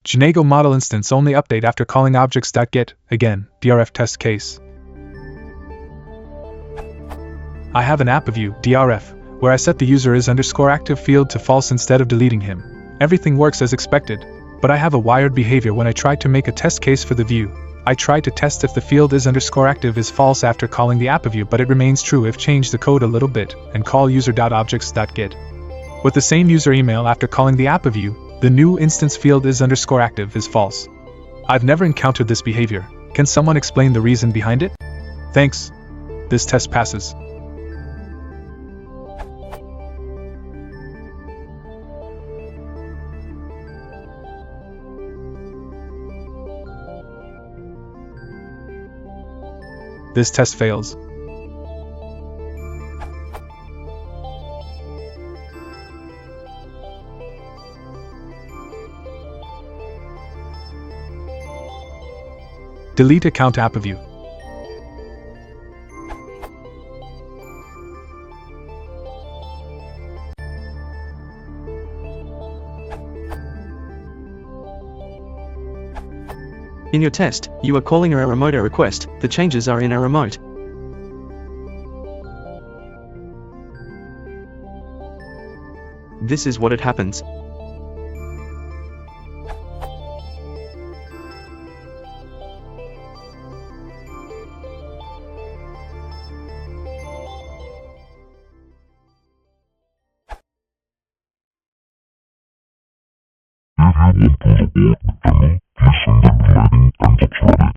Djnago model instance only update after calling Objects.Get, again, DRF Test case. I have an app view, DRF, where I set the user is_active field to false instead of deleting him. Everything works as expected, but I have a wired behavior when I try to make a test case for the view. I try to test if the field is_active is false after calling the app view, but it remains true if change the code a little bit and call user.objects.get. With the same user email after calling the app view, the new instance field is_active is false. I've never encountered this behavior. Can someone explain the reason behind it? Thanks. This test passes. This test fails. Delete account app view. In your test, you are calling a remote request. The changes are in a remote. This is what it happens. If you want to support the channel, please send a like and subscribe.